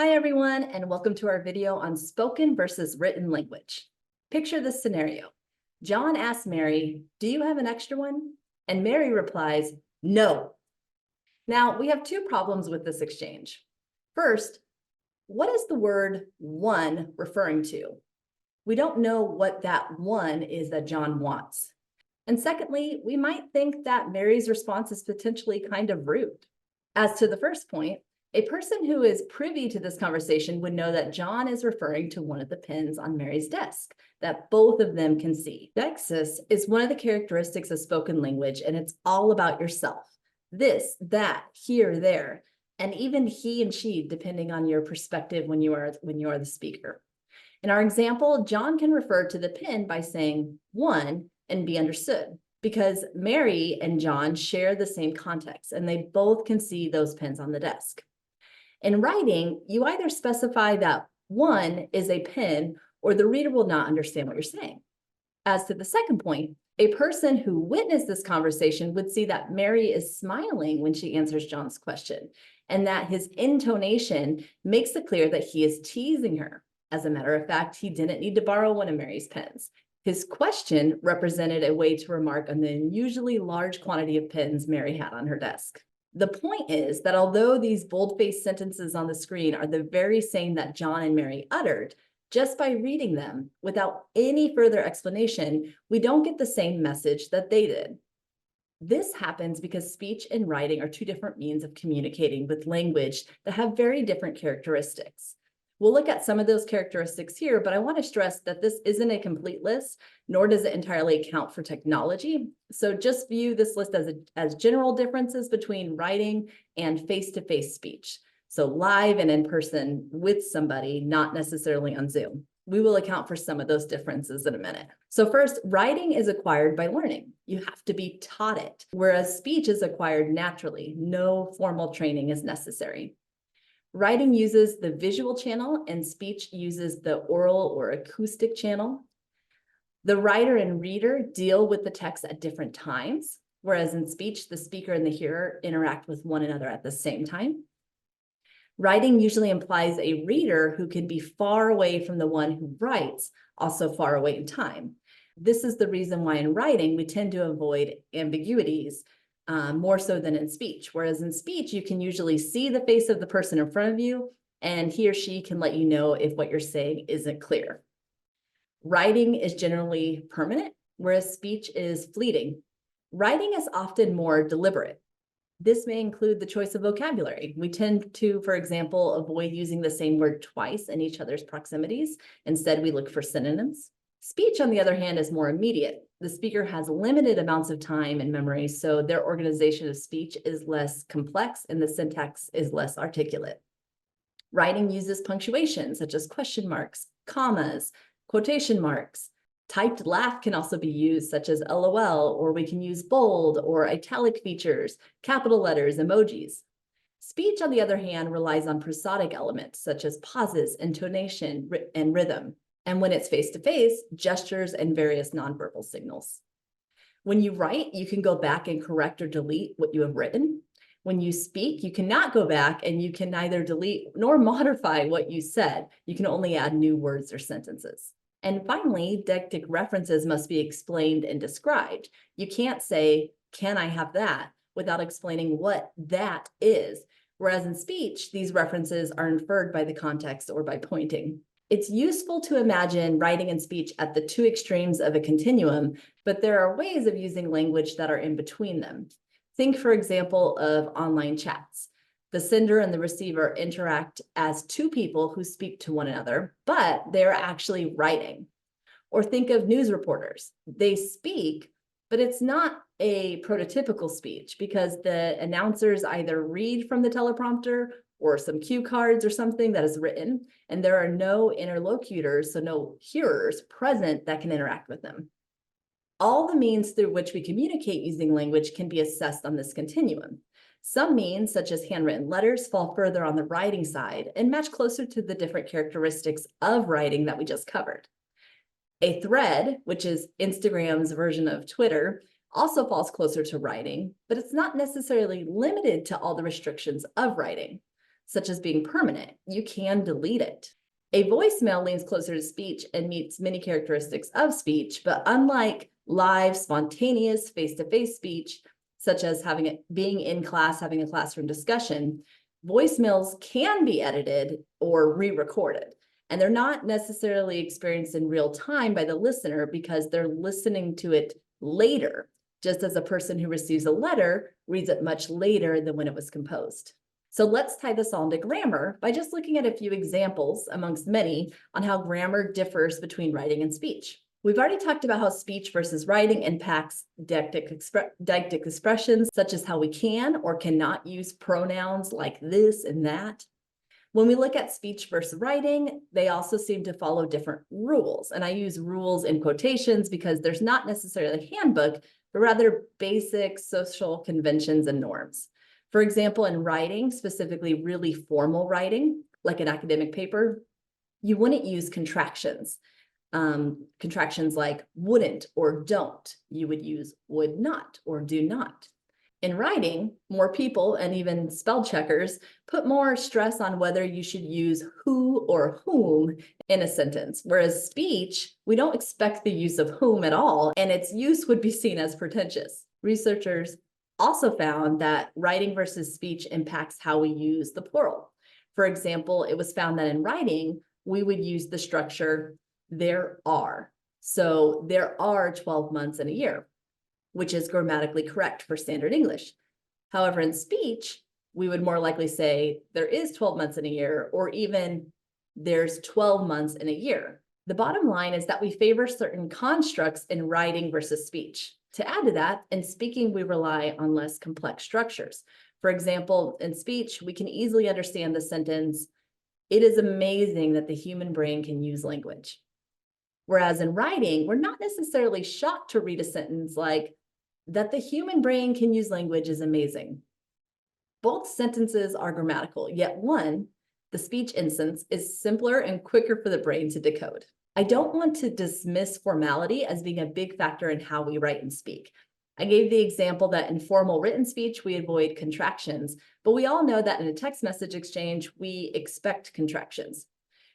Hi, everyone, and welcome to our video on spoken versus written language. Picture this scenario. John asks Mary, "Do you have an extra one?" And Mary replies, "No." Now, we have two problems with this exchange. First, what is the word one referring to? We don't know what that one is that John wants. And secondly, we might think that Mary's response is potentially kind of rude. As to the first point, a person who is privy to this conversation would know that John is referring to one of the pens on Mary's desk that both of them can see. Deixis is one of the characteristics of spoken language, and it's all about yourself. This, that, here, there, and even he and she, depending on your perspective when you are the speaker. In our example, John can refer to the pen by saying one and be understood, because Mary and John share the same context and they both can see those pens on the desk. In writing, you either specify that one is a pen or the reader will not understand what you're saying. As to the second point, a person who witnessed this conversation would see that Mary is smiling when she answers John's question, and that his intonation makes it clear that he is teasing her. As a matter of fact, he didn't need to borrow one of Mary's pens. His question represented a way to remark on the unusually large quantity of pens Mary had on her desk. The point is that although these bold-faced sentences on the screen are the very same that John and Mary uttered, just by reading them without any further explanation, we don't get the same message that they did. This happens because speech and writing are two different means of communicating with language that have very different characteristics. We'll look at some of those characteristics here, but I want to stress that this isn't a complete list, nor does it entirely account for technology. So just view this list as general differences between writing and face-to-face speech. So live and in person with somebody, not necessarily on Zoom. We will account for some of those differences in a minute. So first, writing is acquired by learning. You have to be taught it, whereas speech is acquired naturally. No formal training is necessary. Writing uses the visual channel and speech uses the oral or acoustic channel. The writer and reader deal with the text at different times, whereas in speech, the speaker and the hearer interact with one another at the same time. Writing usually implies a reader who can be far away from the one who writes, also far away in time. This is the reason why in writing, we tend to avoid ambiguities more so than in speech. Whereas in speech, you can usually see the face of the person in front of you, and he or she can let you know if what you're saying isn't clear. Writing is generally permanent, whereas speech is fleeting. Writing is often more deliberate. This may include the choice of vocabulary. We tend to, for example, avoid using the same word twice in each other's proximities. Instead, we look for synonyms. Speech, on the other hand, is more immediate. The speaker has limited amounts of time and memory, so their organization of speech is less complex and the syntax is less articulate. Writing uses punctuation, such as question marks, commas, quotation marks. Typed laugh can also be used, such as LOL, or we can use bold or italic features, capital letters, emojis. Speech, on the other hand, relies on prosodic elements, such as pauses, intonation, and rhythm. And when it's face-to-face, gestures and various nonverbal signals. When you write, you can go back and correct or delete what you have written. When you speak, you cannot go back and you can neither delete nor modify what you said. You can only add new words or sentences. And finally, deictic references must be explained and described. You can't say, "Can I have that?" without explaining what that is. Whereas in speech, these references are inferred by the context or by pointing. It's useful to imagine writing and speech at the two extremes of a continuum, but there are ways of using language that are in between them. Think, for example, of online chats. The sender and the receiver interact as two people who speak to one another, but they're actually writing. Or think of news reporters. They speak, but it's not a prototypical speech because the announcers either read from the teleprompter or some cue cards or something that is written, and there are no interlocutors, so no hearers present that can interact with them. All the means through which we communicate using language can be assessed on this continuum. Some means, such as handwritten letters, fall further on the writing side and match closer to the different characteristics of writing that we just covered. A thread, which is Instagram's version of Twitter, also falls closer to writing, but it's not necessarily limited to all the restrictions of writing. such as being permanent. You can delete it. A voicemail leans closer to speech and meets many characteristics of speech, but unlike live, spontaneous, face-to-face speech, such as being in class, having a classroom discussion, voicemails can be edited or re-recorded. And they're not necessarily experienced in real time by the listener because they're listening to it later, just as a person who receives a letter reads it much later than when it was composed. So let's tie this all into grammar by just looking at a few examples amongst many on how grammar differs between writing and speech. We've already talked about how speech versus writing impacts deictic expressions, such as how we can or cannot use pronouns like this and that. When we look at speech versus writing, they also seem to follow different rules. And I use rules in quotations because there's not necessarily a handbook, but rather basic social conventions and norms. For example, in writing, specifically really formal writing, like an academic paper, you wouldn't use contractions. Contractions like wouldn't or don't. You would use would not or do not. In writing, more people and even spell checkers put more stress on whether you should use who or whom in a sentence, whereas speech, we don't expect the use of whom at all, and its use would be seen as pretentious. Researchers also found that writing versus speech impacts how we use the plural. For example, it was found that in writing, we would use the structure there are. So there are 12 months in a year, which is grammatically correct for standard English. However, in speech, we would more likely say there is 12 months in a year, or even there's 12 months in a year. The bottom line is that we favor certain constructs in writing versus speech. To add to that, in speaking, we rely on less complex structures. For example, in speech, we can easily understand the sentence, "It is amazing that the human brain can use language." Whereas in writing, we're not necessarily shocked to read a sentence like, "That the human brain can use language is amazing." Both sentences are grammatical, yet one, the speech instance, is simpler and quicker for the brain to decode. I don't want to dismiss formality as being a big factor in how we write and speak. I gave the example that in formal written speech, we avoid contractions, but we all know that in a text message exchange, we expect contractions.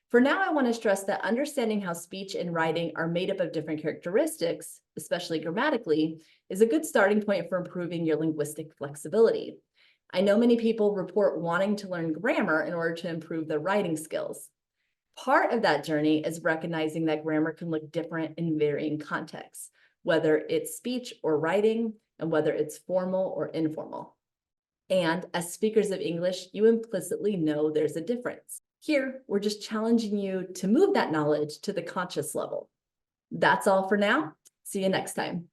For now, I want to stress that understanding how speech and writing are made up of different characteristics, especially grammatically, is a good starting point for improving your linguistic flexibility. I know many people report wanting to learn grammar in order to improve their writing skills. Part of that journey is recognizing that grammar can look different in varying contexts, whether it's speech or writing, and whether it's formal or informal. And as speakers of English, you implicitly know there's a difference. Here, we're just challenging you to move that knowledge to the conscious level. That's all for now. See you next time.